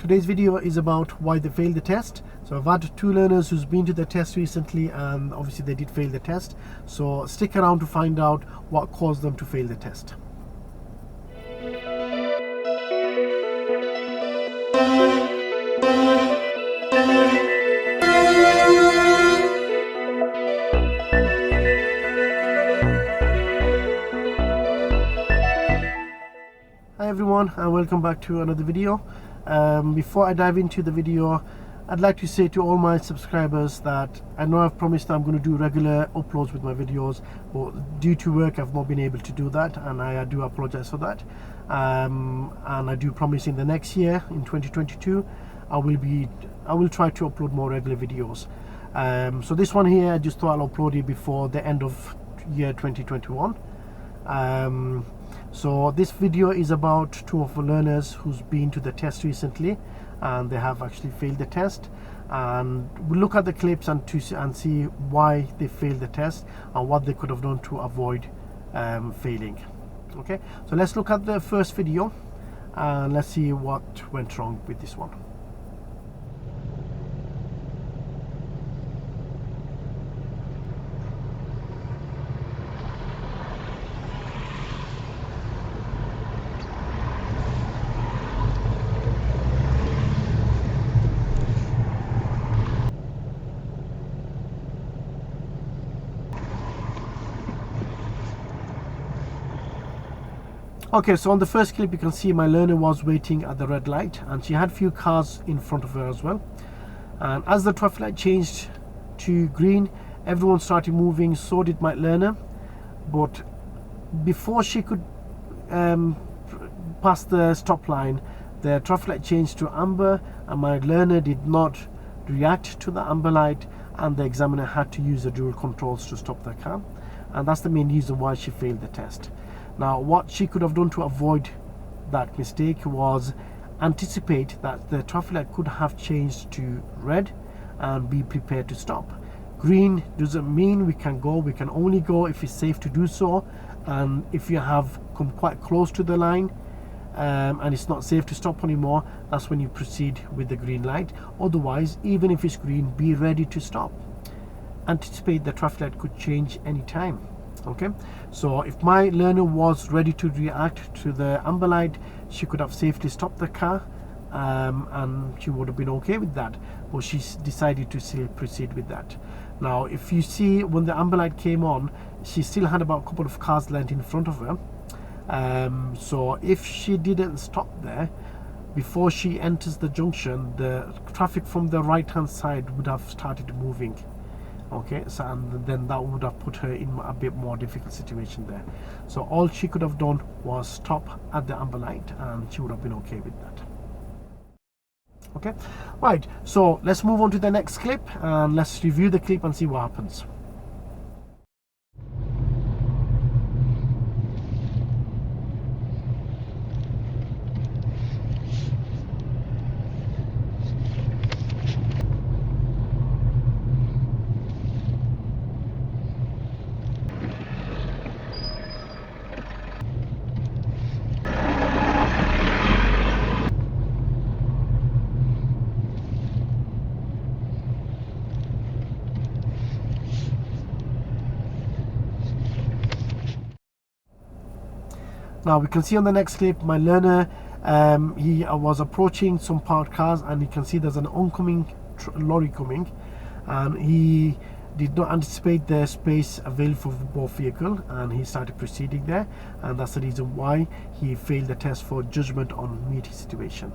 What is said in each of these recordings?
Today's video is about why they failed the test. So I've had two learners who's been to the test recently, and obviously they did fail the test. So stick around to find out what caused them to fail the test. Hi everyone, and welcome back to another video. Before I dive into the video, I'd like to say to all my subscribers that I know I've promised that I'm going to do regular uploads with my videos, but due to work I've not been able to do that, and I do apologize for that. And I do promise in the next year, in 2022, I will try to upload more regular videos. So this one here, I just thought I'll upload it before the end of year 2021. So this video is about two of the learners who's been to the test recently, and they have actually failed the test, and we'll look at the clips and see why they failed the test and what they could have done to avoid failing. Okay, so let's look at the first video and let's see what went wrong with this one. Okay, so on the first clip you can see my learner was waiting at the red light, and she had few cars in front of her as well. And as the traffic light changed to green, everyone started moving, so did my learner. But before she could pass the stop line, the traffic light changed to amber, and my learner did not react to the amber light, and the examiner had to use the dual controls to stop the car. And that's the main reason why she failed the test. Now, what she could have done to avoid that mistake was anticipate that the traffic light could have changed to red and be prepared to stop. Green doesn't mean we can go, we can only go if it's safe to do so, and if you have come quite close to the line and it's not safe to stop anymore, that's when you proceed with the green light. Otherwise, even if it's green, be ready to stop. Anticipate the traffic light could change anytime. Okay, so if my learner was ready to react to the amber light, she could have safely stopped the car, and she would have been okay with that, but she decided to still proceed with that. Now, if you see, when the amber light came on, she still had about a couple of cars length in front of her. So if she didn't stop there before she enters the junction, the traffic from the right hand side would have started moving. Okay, so and then that would have put her in a bit more difficult situation there. So all she could have done was stop at the amber light, and she would have been okay with that. Okay, right, so let's move on to the next clip, and let's review the clip and see what happens. Now we can see on the next clip, my learner, he was approaching some parked cars, and you can see there's an oncoming lorry coming, and he did not anticipate the space available for both vehicles, and he started proceeding there, and that's the reason why he failed the test for judgment on meeting situation.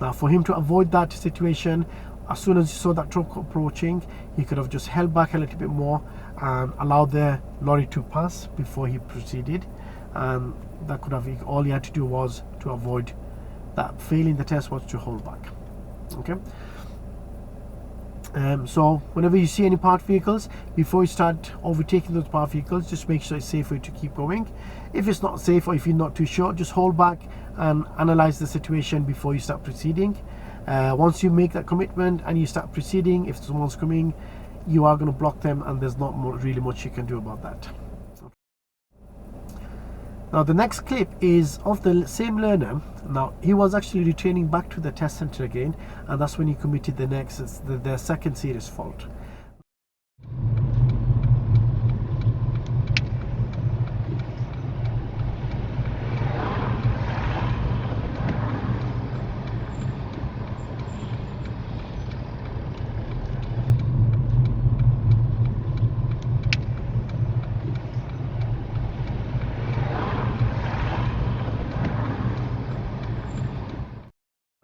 Now, for him to avoid that situation, as soon as he saw that truck approaching, he could have just held back a little bit more and allowed the lorry to pass before he proceeded, and that could have, all he had to do was to avoid that. Failing the test was to hold back. Okay, so whenever you see any parked vehicles, before you start overtaking those parked vehicles, just make sure it's safe for you to keep going. If it's not safe, or if you're not too sure, just hold back and analyze the situation before you start proceeding. Once you make that commitment and you start proceeding, if someone's coming, you are going to block them, and there's not really much you can do about that. Now the next clip is of the same learner. Now he was actually returning back to the test center again, and that's when he committed the second serious fault.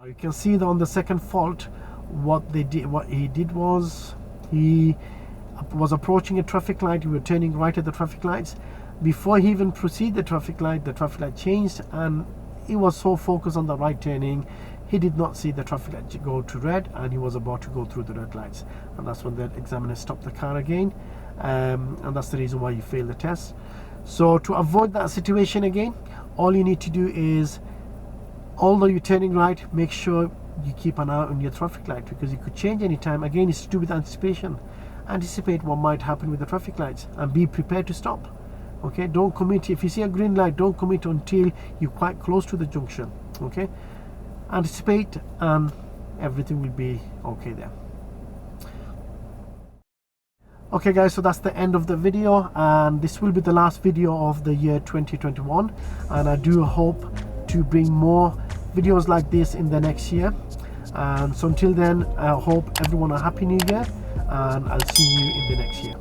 You can see that on the second fault, what he did was he was approaching a traffic light. We were turning right at the traffic lights. Before he even proceeded the traffic light changed, and he was so focused on the right turning, he did not see the traffic light go to red, and he was about to go through the red lights, and that's when the examiner stopped the car again, and that's the reason why you failed the test. So to avoid that situation again, all you need to do is, although you're turning right, make sure you keep an eye on your traffic light, because it could change anytime. Again, it's to do with anticipation. Anticipate what might happen with the traffic lights and be prepared to stop. Okay, don't commit. If you see a green light, don't commit until you're quite close to the junction. Okay, anticipate and everything will be okay there. Okay guys, so that's the end of the video, and this will be the last video of the year 2021, and I do hope to bring more videos like this in the next year. And so until then, I hope everyone a happy new year, and I'll see you in the next year.